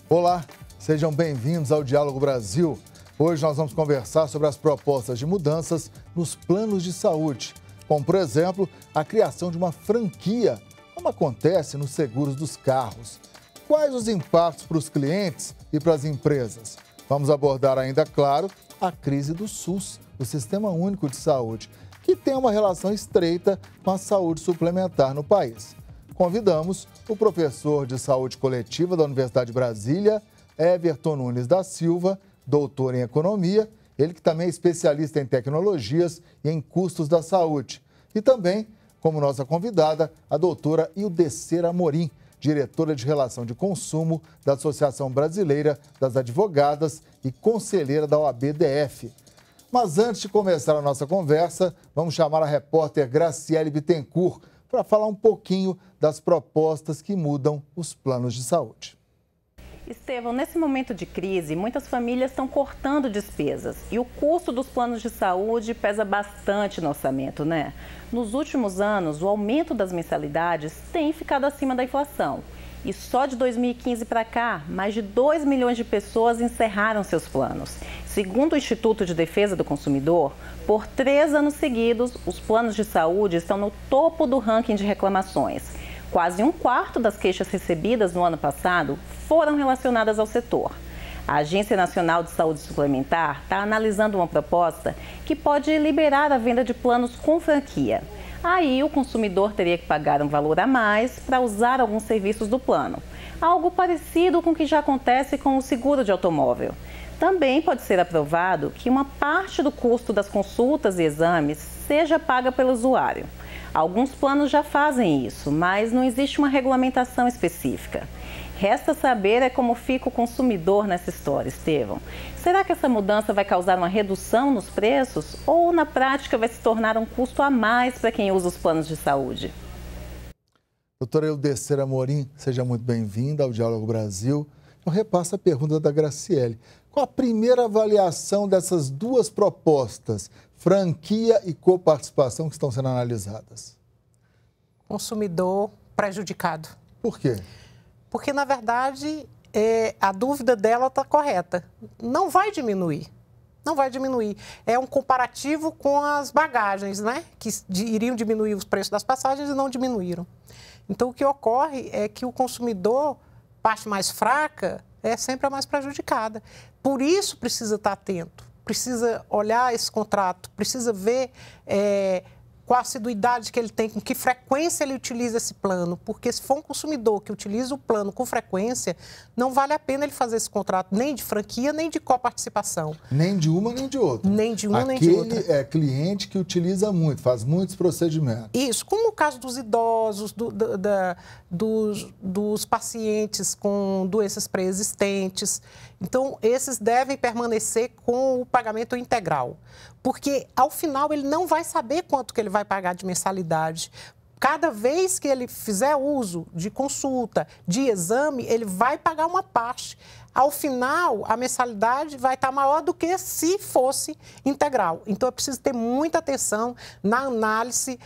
Olá, sejam bem-vindos ao Diálogo Brasil. Hoje nós vamos conversar sobre as propostas de mudanças nos planos de saúde, como, por exemplo, a criação de uma franquia, como acontece nos seguros dos carros. Quais os impactos para os clientes e para as empresas? Vamos abordar ainda, claro, a crise do SUS, o Sistema Único de Saúde, que tem uma relação estreita com a saúde suplementar no país. Convidamos o professor de saúde coletiva da Universidade de Brasília, Everton Nunes da Silva, doutor em economia, ele que também é especialista em tecnologias e em custos da saúde. E também, como nossa convidada, a doutora Ildecera Amorim, diretora de Relação de Consumo da Associação Brasileira das Advogadas e conselheira da OAB-DF. Mas antes de começar a nossa conversa, vamos chamar a repórter Graciele Bittencourt para falar um pouquinho das propostas que mudam os planos de saúde. Estevão, nesse momento de crise, muitas famílias estão cortando despesas e o custo dos planos de saúde pesa bastante no orçamento, né? Nos últimos anos, o aumento das mensalidades tem ficado acima da inflação. E só de 2015 para cá, mais de 2 milhões de pessoas encerraram seus planos. Segundo o Instituto de Defesa do Consumidor, por 3 anos seguidos, os planos de saúde estão no topo do ranking de reclamações. Quase 1/4 das queixas recebidas no ano passado foram relacionadas ao setor. A Agência Nacional de Saúde Suplementar está analisando uma proposta que pode liberar a venda de planos com franquia. Aí o consumidor teria que pagar um valor a mais para usar alguns serviços do plano. Algo parecido com o que já acontece com o seguro de automóvel. Também pode ser aprovado que uma parte do custo das consultas e exames seja paga pelo usuário. Alguns planos já fazem isso, mas não existe uma regulamentação específica. Resta saber como fica o consumidor nessa história, Estevão. Será que essa mudança vai causar uma redução nos preços ou, na prática, vai se tornar um custo a mais para quem usa os planos de saúde? Doutora Ildecera Amorim, seja muito bem-vinda ao Diálogo Brasil. Eu repasso a pergunta da Graciele. Qual a primeira avaliação dessas duas propostas, franquia e coparticipação, que estão sendo analisadas? Consumidor prejudicado. Por quê? Porque, na verdade, a dúvida dela está correta. Não vai diminuir. Não vai diminuir. É um comparativo com as bagagens, né? Que iriam diminuir os preços das passagens e não diminuíram. Então, o que ocorre é que o consumidor, parte mais fraca, é sempre a mais prejudicada. Por isso, precisa estar atento. Precisa olhar esse contrato, precisa ver qual a assiduidade que ele tem, com que frequência ele utiliza esse plano, porque se for um consumidor que utiliza o plano com frequência, não vale a pena ele fazer esse contrato nem de franquia, nem de coparticipação. Nem de uma, nem de outra. Nem de uma, nem de outra. Aquele é cliente que utiliza muito, faz muitos procedimentos. Isso, como o caso dos idosos, dos pacientes com doenças pré-existentes. Então, esses devem permanecer com o pagamento integral, porque, ao final, ele não vai saber quanto que ele vai pagar de mensalidade. Cada vez que ele fizer uso de consulta, de exame, ele vai pagar uma parte. Ao final, a mensalidade vai estar maior do que se fosse integral. Então, é preciso ter muita atenção na análise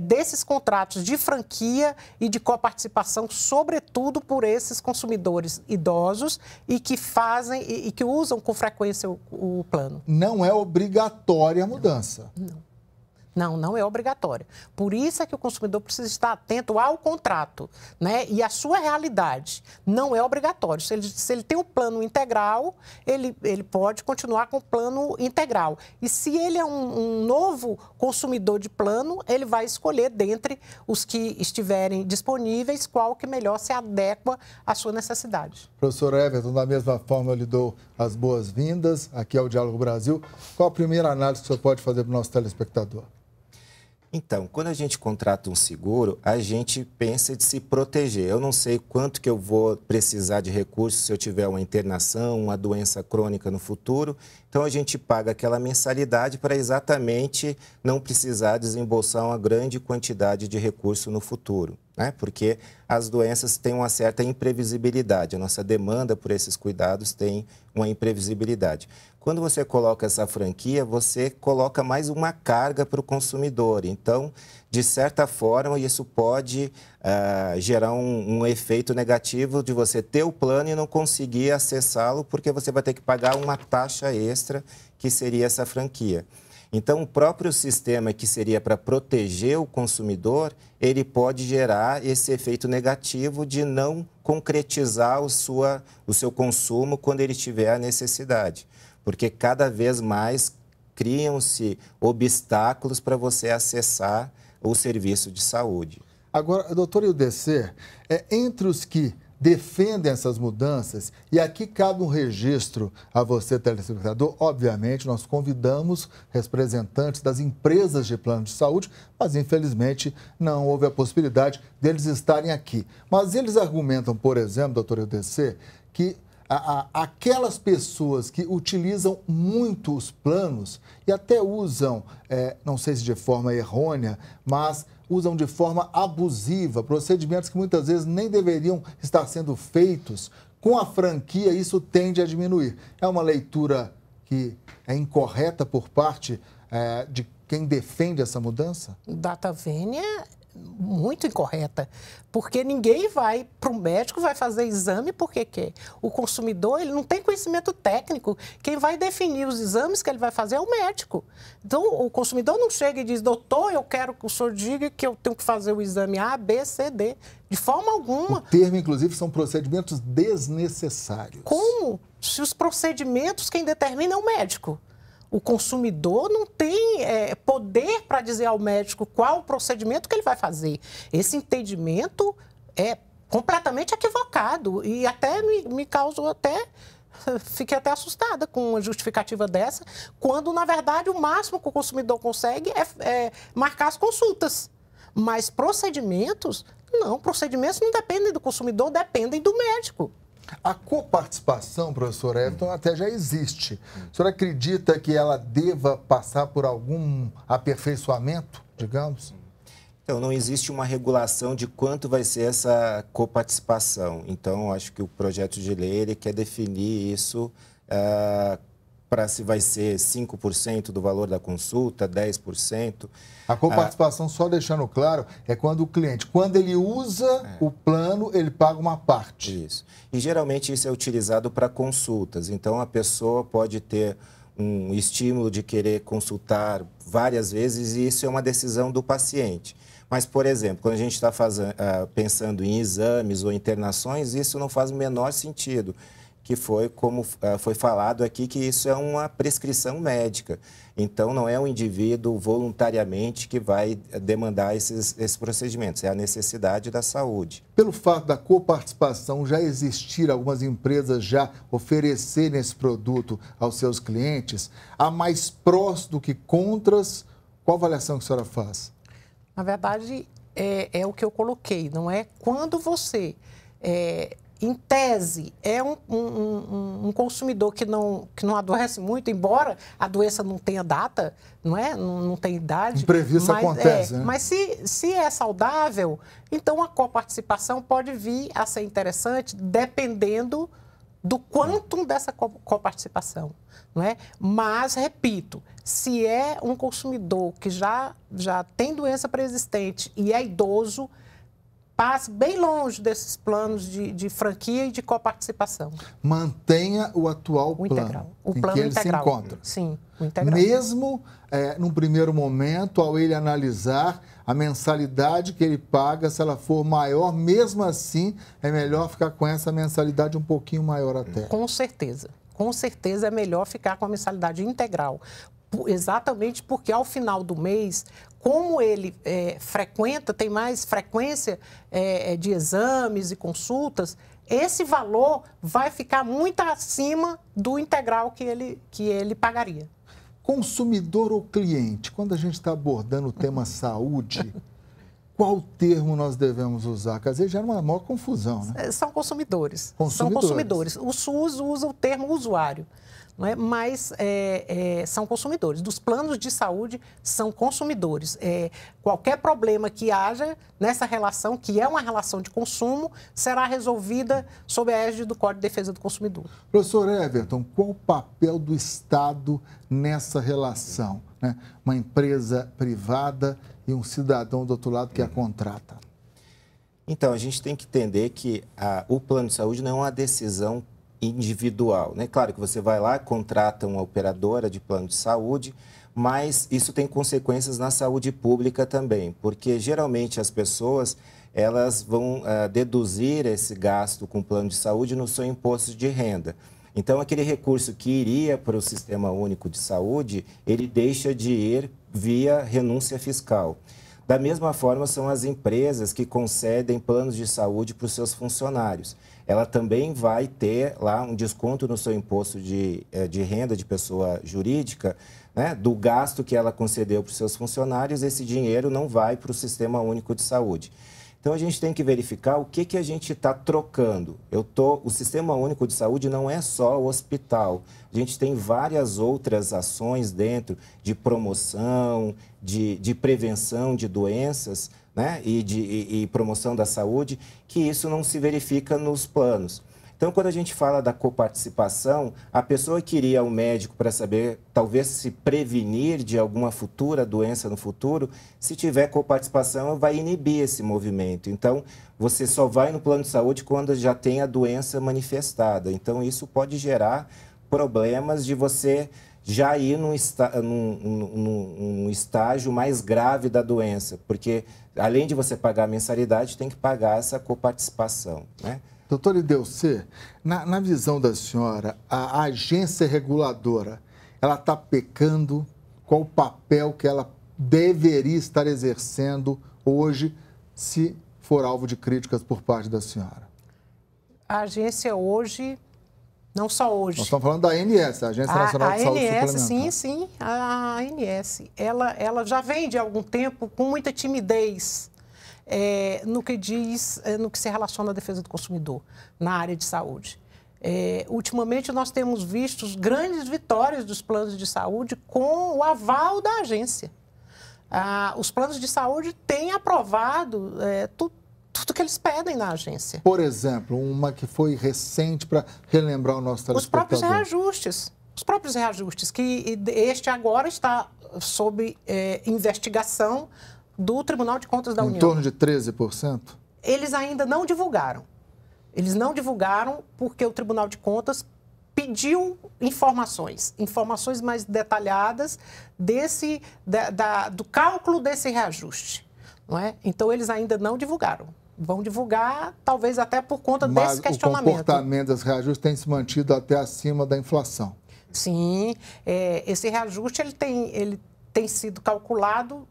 desses contratos de franquia e de coparticipação, sobretudo por esses consumidores idosos e que fazem e que usam com frequência o plano. Não é obrigatória a mudança. Não. Não é obrigatório. Por isso é que o consumidor precisa estar atento ao contrato, né? E à sua realidade. Não é obrigatório. Se ele tem um plano integral, ele pode continuar com o plano integral. E se ele é um novo consumidor de plano, ele vai escolher dentre os que estiverem disponíveis qual que melhor se adequa à sua necessidade. Professor Everton, da mesma forma, eu lhe dou as boas-vindas aqui ao Diálogo Brasil. Qual a primeira análise que o senhor pode fazer para o nosso telespectador? Então, quando a gente contrata um seguro, a gente pensa de se proteger. Eu não sei quanto que eu vou precisar de recursos se eu tiver uma internação, uma doença crônica no futuro. Então, a gente paga aquela mensalidade para exatamente não precisar desembolsar uma grande quantidade de recurso no futuro, né? Porque as doenças têm uma certa imprevisibilidade. A nossa demanda por esses cuidados tem uma imprevisibilidade. Quando você coloca essa franquia, você coloca mais uma carga para o consumidor. Então, de certa forma, isso pode gerar um efeito negativo de você ter o plano e não conseguir acessá-lo, porque você vai ter que pagar uma taxa extra, que seria essa franquia. Então, o próprio sistema que seria para proteger o consumidor, ele pode gerar esse efeito negativo de não concretizar o seu consumo quando ele tiver a necessidade. Porque cada vez mais criam-se obstáculos para você acessar o serviço de saúde. Agora, doutor Ildecir, entre os que defendem essas mudanças, e aqui cabe um registro a você, telespectador, obviamente nós convidamos representantes das empresas de plano de saúde, mas infelizmente não houve a possibilidade deles estarem aqui. Mas eles argumentam, por exemplo, doutor Ildecir, que aquelas pessoas que utilizam muito os planos e até usam, não sei se de forma errônea, mas usam de forma abusiva, procedimentos que muitas vezes nem deveriam estar sendo feitos, com a franquia isso tende a diminuir. É uma leitura que é incorreta por parte de quem defende essa mudança? Data vênia muito incorreta, porque ninguém vai para o médico, vai fazer exame porque quer. O consumidor, ele não tem conhecimento técnico. Quem vai definir os exames que ele vai fazer é o médico. Então, o consumidor não chega e diz, doutor, eu quero que o senhor diga que eu tenho que fazer o exame A, B, C, D. De forma alguma. O termo, inclusive, são procedimentos desnecessários. Como? Se os procedimentos, quem determina é o médico. O consumidor não tem poder para dizer ao médico qual o procedimento que ele vai fazer. Esse entendimento é completamente equivocado e até me causou fiquei até assustada com uma justificativa dessa, quando, na verdade, o máximo que o consumidor consegue é marcar as consultas. Mas procedimentos não dependem do consumidor, dependem do médico. A coparticipação, professor Everton, até já existe. O senhor acredita que ela deva passar por algum aperfeiçoamento, digamos? Então, não existe uma regulação de quanto vai ser essa coparticipação. Então, acho que o projeto de lei ele quer definir isso para se vai ser 5% do valor da consulta, 10%. A coparticipação, só deixando claro, é quando o cliente, quando ele usa o plano, ele paga uma parte. Isso. E geralmente isso é utilizado para consultas. Então, a pessoa pode ter um estímulo de querer consultar várias vezes e isso é uma decisão do paciente. Mas, por exemplo, quando a gente está pensando em exames ou internações, isso não faz o menor sentido. Que foi como foi falado aqui, que isso é uma prescrição médica. Então, não é o indivíduo voluntariamente que vai demandar esses procedimentos, é a necessidade da saúde. Pelo fato da coparticipação já existir, algumas empresas já oferecerem esse produto aos seus clientes, há mais prós do que contras. Qual avaliação que a senhora faz? Na verdade, é o que eu coloquei, não é? Quando você... em tese, é um consumidor que não adoece muito, embora a doença não tenha data, não é? Não tem idade. Imprevisto acontece, né? Mas se é saudável, então a coparticipação pode vir a ser interessante dependendo do quantum dessa coparticipação, não é? Mas, repito, se é um consumidor que já tem doença pré-existente e é idoso, passe bem longe desses planos de franquia e de coparticipação. Mantenha o atual plano integral. O em plano que ele integral. se encontra. Sim, o integral. Mesmo num primeiro momento, ao ele analisar a mensalidade que ele paga, se ela for maior, mesmo assim, é melhor ficar com essa mensalidade um pouquinho maior até. Com certeza. Com certeza é melhor ficar com a mensalidade integral. Exatamente porque ao final do mês, como ele tem mais frequência de exames e consultas, esse valor vai ficar muito acima do integral que ele pagaria. Consumidor ou cliente, quando a gente está abordando o tema saúde, qual termo nós devemos usar? Quer dizer, já é uma maior confusão, né? São consumidores. Consumidores. São consumidores. O SUS usa o termo usuário. não é? Mas são consumidores. Dos planos de saúde, são consumidores. Qualquer problema que haja nessa relação, que é uma relação de consumo, será resolvida sob a égide do Código de Defesa do Consumidor. Professor Everton, qual o papel do Estado nessa relação, né? Uma empresa privada e um cidadão do outro lado que a contrata. Então, a gente tem que entender que o plano de saúde não é uma decisão individual, né? Claro que você vai lá, contrata uma operadora de plano de saúde, mas isso tem consequências na saúde pública também, porque geralmente as pessoas elas vão deduzir esse gasto com plano de saúde no seu imposto de renda. Então, aquele recurso que iria para o Sistema Único de Saúde, ele deixa de ir via renúncia fiscal. Da mesma forma, são as empresas que concedem planos de saúde para os seus funcionários. Ela também vai ter lá um desconto no seu imposto de renda de pessoa jurídica, né, do gasto que ela concedeu para os seus funcionários. Esse dinheiro não vai para o Sistema Único de Saúde. Então, a gente tem que verificar o que a gente está trocando. O Sistema Único de Saúde não é só o hospital. A gente tem várias outras ações dentro de promoção, de prevenção de doenças, né? e promoção da saúde, que isso não se verifica nos planos. Então, quando a gente fala da coparticipação, a pessoa que iria ao médico para saber, talvez, se prevenir de alguma futura doença no futuro, se tiver coparticipação, vai inibir esse movimento. Então, você só vai no plano de saúde quando já tem a doença manifestada. Então, isso pode gerar problemas de você já ir num estágio mais grave da doença, porque, além de você pagar a mensalidade, tem que pagar essa coparticipação, né? Doutor Ideucê, na visão da senhora, a agência reguladora, ela está pecando? Qual o papel que ela deveria estar exercendo hoje, se for alvo de críticas por parte da senhora? A agência hoje, não só hoje... Nós estamos falando da ANS, a Agência Nacional de Saúde Suplementar. Sim, a ANS. Ela já vem de algum tempo com muita timidez no que se relaciona à defesa do consumidor na área de saúde. Ultimamente, nós temos visto grandes vitórias dos planos de saúde com o aval da agência. Os planos de saúde têm aprovado tudo que eles pedem na agência. Por exemplo, uma que foi recente para relembrar o nosso telespectador. Os próprios reajustes, que este agora está sob investigação do Tribunal de Contas da União. Em torno de 13%? Eles ainda não divulgaram. Eles não divulgaram porque o Tribunal de Contas pediu informações mais detalhadas do cálculo desse reajuste. Não é? Então, eles ainda não divulgaram. Vão divulgar, talvez até por conta desse questionamento. Mas o comportamento dos reajustes tem se mantido até acima da inflação. Sim, esse reajuste ele tem sido calculado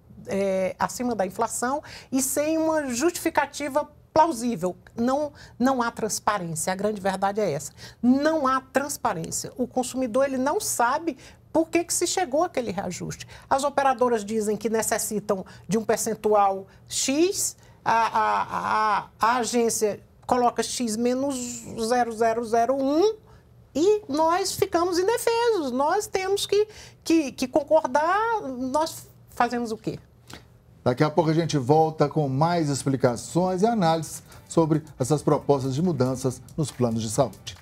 acima da inflação e sem uma justificativa plausível. Não há transparência, a grande verdade é essa. Não há transparência. O consumidor ele não sabe por que se chegou àquele reajuste. As operadoras dizem que necessitam de um percentual X, a agência coloca X menos 0,001 e nós ficamos indefesos. Nós temos que concordar, nós fazemos o quê? Daqui a pouco a gente volta com mais explicações e análises sobre essas propostas de mudanças nos planos de saúde.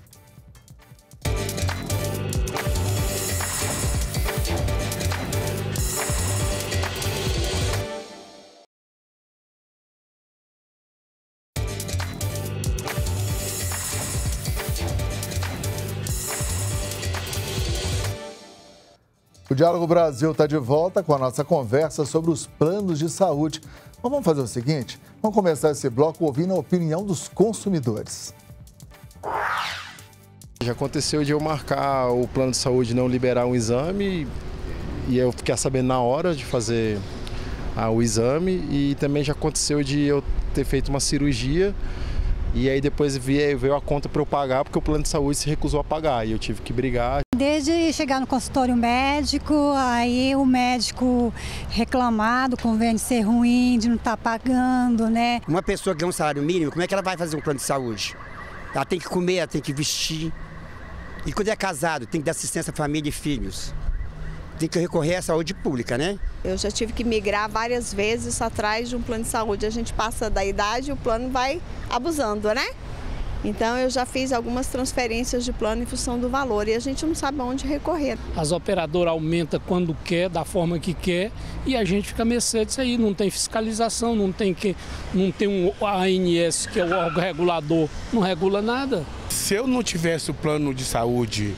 O Diálogo Brasil está de volta com a nossa conversa sobre os planos de saúde. Então, vamos fazer o seguinte, vamos começar esse bloco ouvindo a opinião dos consumidores. Já aconteceu de eu marcar o plano de saúde não liberar um exame e eu fiquei sabendo na hora de fazer o exame, e também já aconteceu de eu ter feito uma cirurgia e aí depois veio a conta para eu pagar porque o plano de saúde se recusou a pagar e eu tive que brigar. Desde chegar no consultório médico, aí o médico reclamar do convênio ser ruim, de não estar pagando, né? Uma pessoa que ganha um salário mínimo, como é que ela vai fazer um plano de saúde? Ela tem que comer, ela tem que vestir. E quando é casado, tem que dar assistência à família e filhos. Tem que recorrer à saúde pública, né? Eu já tive que migrar várias vezes atrás de um plano de saúde. A gente passa da idade e o plano vai abusando, né? Então eu já fiz algumas transferências de plano em função do valor e a gente não sabe aonde recorrer. As operadoras aumentam quando quer, da forma que quer, e a gente fica à mercê disso aí. Não tem fiscalização, não tem um ANS, que é o órgão regulador, não regula nada. Se eu não tivesse o plano de saúde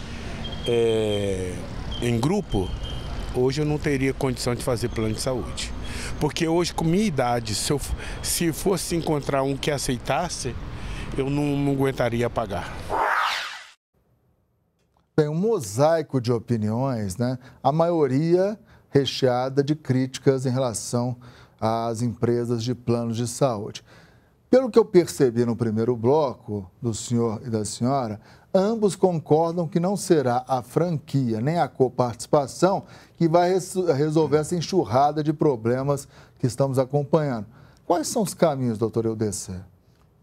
em grupo, hoje eu não teria condição de fazer plano de saúde. Porque hoje, com minha idade, se fosse encontrar um que aceitasse, eu não aguentaria pagar. Tem um mosaico de opiniões, né? A maioria recheada de críticas em relação às empresas de planos de saúde. Pelo que eu percebi no primeiro bloco, do senhor e da senhora, ambos concordam que não será a franquia nem a coparticipação que vai resolver essa enxurrada de problemas que estamos acompanhando. Quais são os caminhos, doutor Eudécia?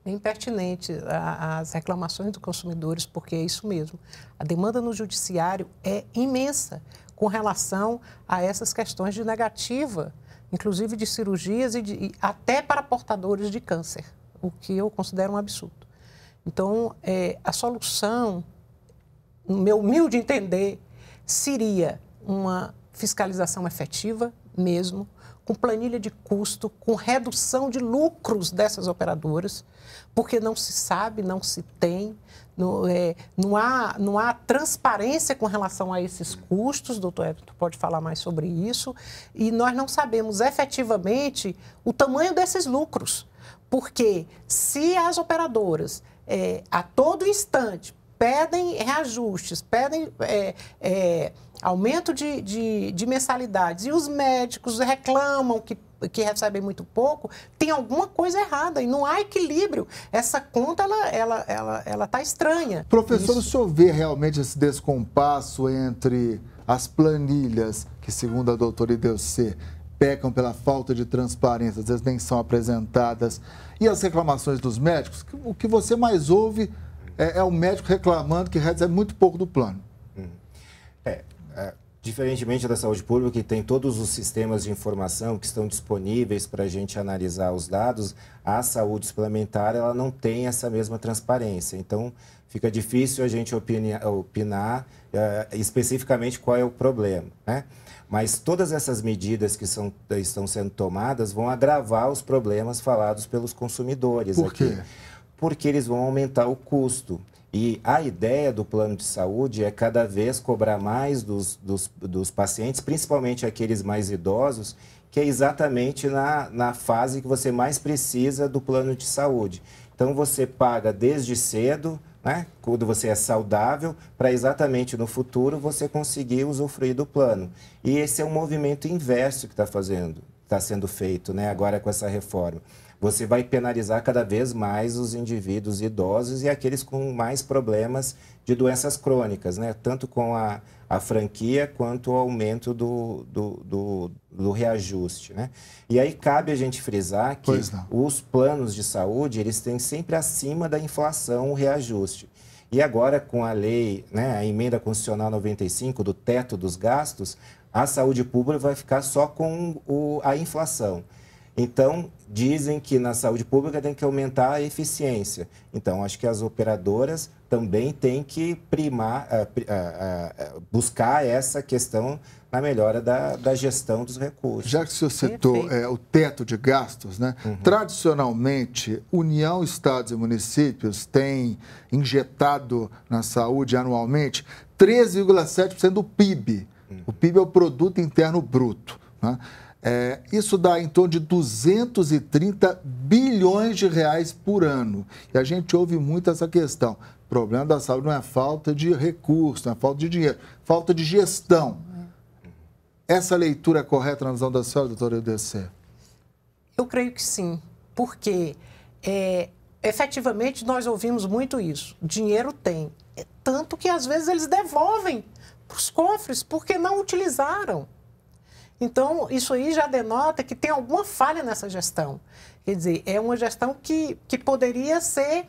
Bem pertinente as reclamações dos consumidores, porque é isso mesmo. A demanda no judiciário é imensa com relação a essas questões de negativa, inclusive de cirurgias e até para portadores de câncer, o que eu considero um absurdo. Então, a solução, no meu humilde entender, seria uma fiscalização efetiva mesmo, com planilha de custo, com redução de lucros dessas operadoras, porque não se sabe, não se tem, não há transparência com relação a esses custos, doutor Everton pode falar mais sobre isso, e nós não sabemos efetivamente o tamanho desses lucros, porque se as operadoras a todo instante pedem reajustes, pedem aumento de mensalidades e os médicos reclamam que recebem muito pouco, tem alguma coisa errada e não há equilíbrio. Essa conta, ela está estranha. Professor, o senhor vê realmente esse descompasso entre as planilhas, que segundo a doutora Eudécia, pecam pela falta de transparência, às vezes nem são apresentadas, e as reclamações dos médicos? O que você mais ouve é o médico reclamando que recebe muito pouco do plano. Diferentemente da saúde pública, que tem todos os sistemas de informação que estão disponíveis para a gente analisar os dados, a saúde suplementar ela não tem essa mesma transparência. Então, fica difícil a gente opinar especificamente qual é o problema, né? Mas todas essas medidas que estão sendo tomadas vão agravar os problemas falados pelos consumidores. Por quê? Porque eles vão aumentar o custo. E a ideia do plano de saúde é cada vez cobrar mais dos pacientes, principalmente aqueles mais idosos, que é exatamente na fase que você mais precisa do plano de saúde. Então, você paga desde cedo, né, quando você é saudável, para exatamente no futuro você conseguir usufruir do plano. E esse é um movimento inverso que está sendo feito, né, agora com essa reforma. Você vai penalizar cada vez mais os indivíduos idosos e aqueles com mais problemas de doenças crônicas, né? Tanto com a franquia quanto o aumento do reajuste, né? E aí cabe a gente frisar que os planos de saúde, eles têm sempre acima da inflação o reajuste. E agora com a lei, né, a emenda constitucional 95 do teto dos gastos, a saúde pública vai ficar só com a inflação. Então, dizem que na saúde pública tem que aumentar a eficiência. Então, acho que as operadoras também têm que buscar essa questão na melhora da gestão dos recursos. Já que o senhor citou o teto de gastos, né? Tradicionalmente, União, Estados e Municípios têm injetado na saúde anualmente 13,7% do PIB. O PIB é o Produto Interno Bruto, né? Isso dá em torno de 230 bilhões de reais por ano. E a gente ouve muito essa questão. O problema da saúde não é falta de recurso, não é falta de dinheiro, falta de gestão. Essa leitura é correta na visão da senhora, doutora Eudécia? Eu creio que sim, porque efetivamente nós ouvimos muito isso. Dinheiro tem, tanto que às vezes eles devolvem para os cofres porque não utilizaram. Então, isso aí já denota que tem alguma falha nessa gestão. Quer dizer, é uma gestão que poderia ser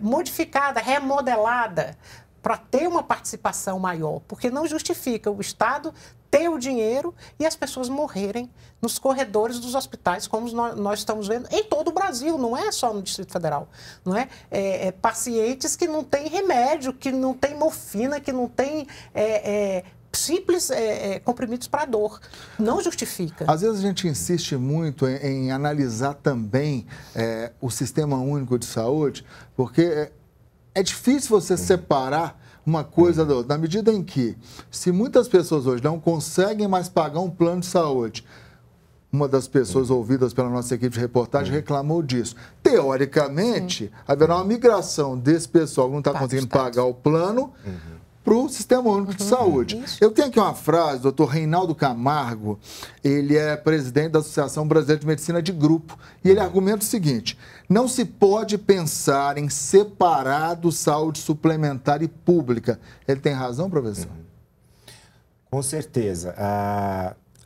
modificada, remodelada, para ter uma participação maior, porque não justifica o Estado ter o dinheiro e as pessoas morrerem nos corredores dos hospitais, como nós estamos vendo em todo o Brasil, não é só no Distrito Federal, não é? Pacientes que não têm remédio, que não têm morfina, que não têm simples comprimidos para dor. Não justifica. Às vezes a gente insiste muito em analisar também o Sistema Único de Saúde, porque é difícil você separar uma coisa da outra, na medida em que, se muitas pessoas hoje não conseguem mais pagar um plano de saúde, uma das pessoas ouvidas pela nossa equipe de reportagem reclamou disso. Teoricamente, haverá uma migração desse pessoal que não está conseguindo pagar o plano para o Sistema Único de Saúde. Eu tenho aqui uma frase do doutor Reinaldo Camargo, ele é presidente da Associação Brasileira de Medicina de Grupo, e ele argumenta o seguinte: não se pode pensar em separado saúde suplementar e pública. Ele tem razão, professor? Com certeza.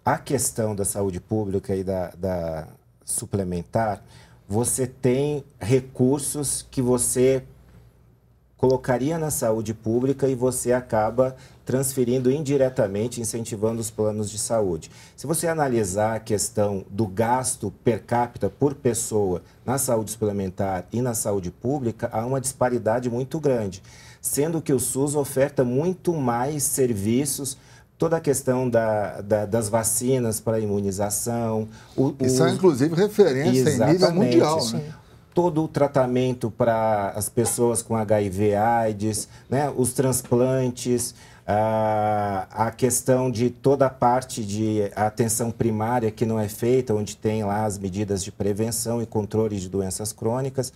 A questão da saúde pública e da suplementar, você tem recursos que você colocaria na saúde pública e você acaba transferindo indiretamente, incentivando os planos de saúde. Se você analisar a questão do gasto per capita por pessoa na saúde suplementar e na saúde pública, há uma disparidade muito grande, sendo que o SUS oferta muito mais serviços, toda a questão das vacinas para imunização. Que são, inclusive, referência em nível mundial, né? Todo o tratamento para as pessoas com HIV/AIDS, né? Os transplantes, a questão de toda a parte de atenção primária que não é feita, onde tem lá as medidas de prevenção e controle de doenças crônicas,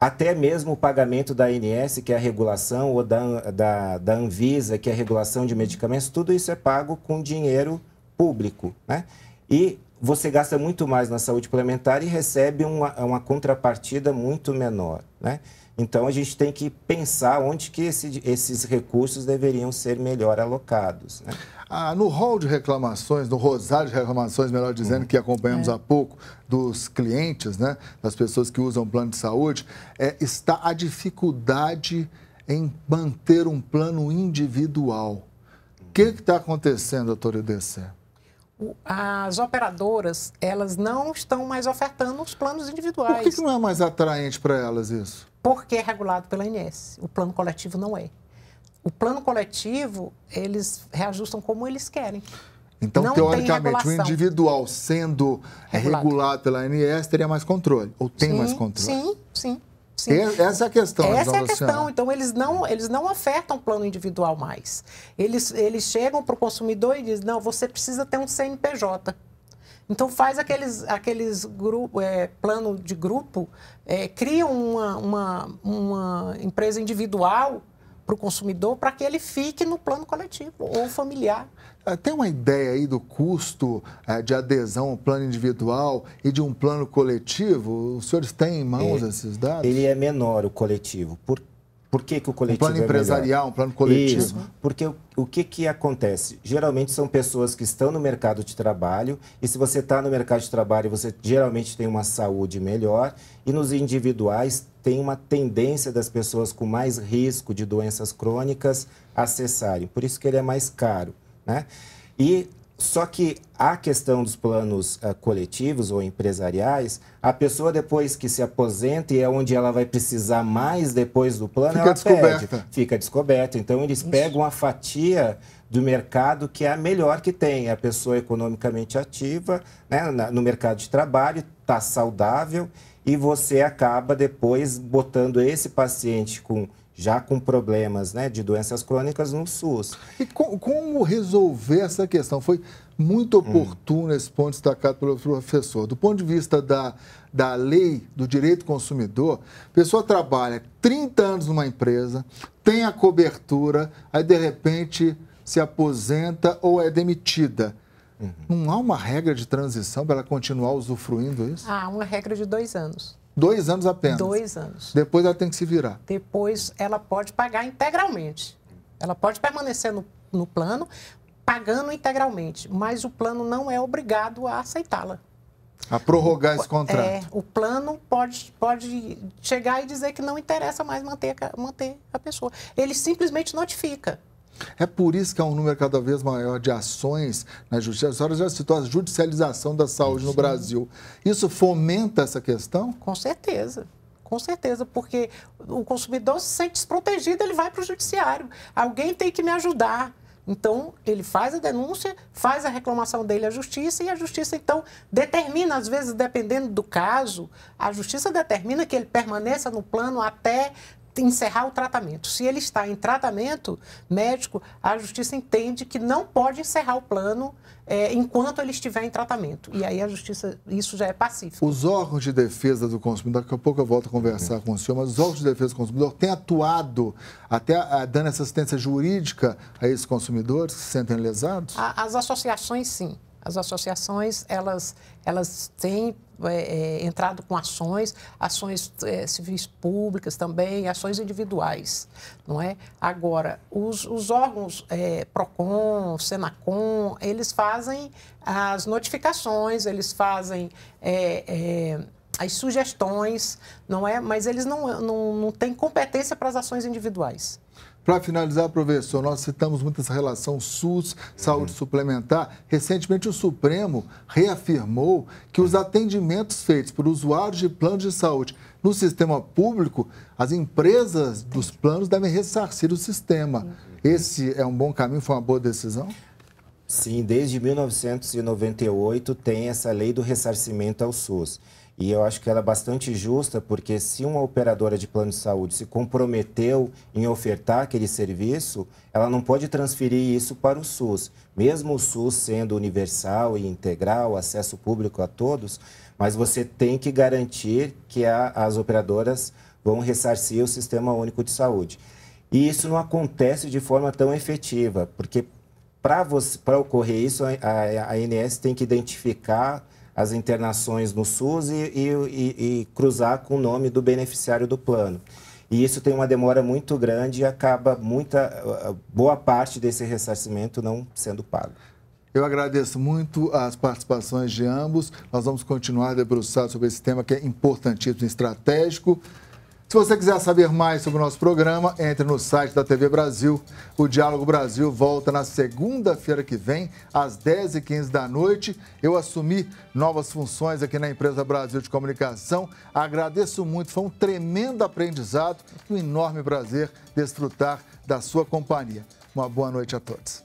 até mesmo o pagamento da ANS, que é a regulação, ou da Anvisa, que é a regulação de medicamentos, tudo isso é pago com dinheiro público, né? E você gasta muito mais na saúde suplementar e recebe uma contrapartida muito menor, né? Então, a gente tem que pensar onde que esses recursos deveriam ser melhor alocados, né? No rol de reclamações, no rosário de reclamações, melhor dizendo, que acompanhamos há pouco, dos clientes, né, das pessoas que usam plano de saúde, está a dificuldade em manter um plano individual. O que está acontecendo, doutor Idecé? As operadoras, elas não estão mais ofertando os planos individuais. Por que não é mais atraente para elas isso? Porque é regulado pela ANS. O plano coletivo não é. O plano coletivo, eles reajustam como eles querem. Então, não teoricamente, o individual sendo regulado pela ANS teria mais controle? Ou tem mais controle? Sim. Essa é a questão. Essa é a questão. Então, eles não ofertam plano individual mais. Eles chegam para o consumidor e dizem, não, você precisa ter um CNPJ. Então, faz aqueles plano de grupo, cria uma empresa individual para o consumidor para que ele fique no plano coletivo ou familiar. Tem uma ideia aí do custo de adesão ao plano individual e de um plano coletivo? Os senhores têm em mãos esses dados? Ele é menor, o coletivo. Por que o coletivo um plano empresarial, um plano coletivo? Isso, porque o que acontece? Geralmente são pessoas que estão no mercado de trabalho, e se você está no mercado de trabalho, você geralmente tem uma saúde melhor, e nos individuais tem uma tendência das pessoas com mais risco de doenças crônicas acessarem. Por isso que ele é mais caro, né? Só que a questão dos planos coletivos ou empresariais, a pessoa depois que se aposenta e é onde ela vai precisar mais depois do plano, ela perde, fica descoberta. Então, eles pegam a fatia do mercado que é a melhor que tem. É a pessoa economicamente ativa, né, no mercado de trabalho, está saudável, e você acaba depois botando esse paciente já com problemas, né, de doenças crônicas no SUS. E como resolver essa questão? Foi muito oportuno esse ponto destacado pelo professor. Do ponto de vista da lei do direito do consumidor, a pessoa trabalha 30 anos numa empresa, tem a cobertura, aí de repente se aposenta ou é demitida. Não há uma regra de transição para ela continuar usufruindo isso? Há uma regra de 2 anos. 2 anos apenas? 2 anos. Depois ela tem que se virar? Depois ela pode pagar integralmente. Ela pode permanecer no plano, pagando integralmente, mas o plano não é obrigado a aceitá-la. A prorrogar esse contrato. O plano pode chegar e dizer que não interessa mais manter a pessoa. Ele simplesmente notifica. É por isso que há um número cada vez maior de ações na justiça. A senhora já citou a judicialização da saúde no Brasil. Isso fomenta essa questão? Com certeza. Com certeza, porque o consumidor se sente desprotegido, ele vai para o judiciário. Alguém tem que me ajudar. Então, ele faz a denúncia, faz a reclamação dele à justiça e a justiça, então, determina, às vezes, dependendo do caso, a justiça determina que ele permaneça no plano até encerrar o tratamento. Se ele está em tratamento médico, a justiça entende que não pode encerrar o plano enquanto ele estiver em tratamento. E aí a justiça, isso já é pacífico. Os órgãos de defesa do consumidor, daqui a pouco eu volto a conversar com o senhor, mas os órgãos de defesa do consumidor têm atuado até dando essa assistência jurídica a esses consumidores que se sentem lesados? As associações, sim. As associações, elas têm entrado com ações civis públicas também, ações individuais, não é? Agora, os órgãos PROCON, SENACOM, eles fazem as notificações, eles fazem as sugestões, não é? Mas eles não têm competência para as ações individuais. Para finalizar, professor, nós citamos muito essa relação SUS, saúde suplementar. Recentemente, o Supremo reafirmou que os atendimentos feitos por usuários de planos de saúde no sistema público, as empresas dos planos devem ressarcir o sistema. Esse é um bom caminho, foi uma boa decisão? Sim, desde 1998 tem essa lei do ressarcimento ao SUS. E eu acho que ela é bastante justa, porque se uma operadora de plano de saúde se comprometeu em ofertar aquele serviço, ela não pode transferir isso para o SUS. Mesmo o SUS sendo universal e integral, acesso público a todos, mas você tem que garantir que as operadoras vão ressarcir o Sistema Único de Saúde. E isso não acontece de forma tão efetiva, porque para ocorrer isso, a ANS tem que identificar as internações no SUS e cruzar com o nome do beneficiário do plano. E isso tem uma demora muito grande e acaba boa parte desse ressarcimento não sendo pago. Eu agradeço muito as participações de ambos. Nós vamos continuar debruçados sobre esse tema que é importantíssimo e estratégico. Se você quiser saber mais sobre o nosso programa, entre no site da TV Brasil. O Diálogo Brasil volta na segunda-feira que vem, às 10h15 da noite. Eu assumi novas funções aqui na Empresa Brasil de Comunicação. Agradeço muito, foi um tremendo aprendizado e um enorme prazer desfrutar da sua companhia. Uma boa noite a todos.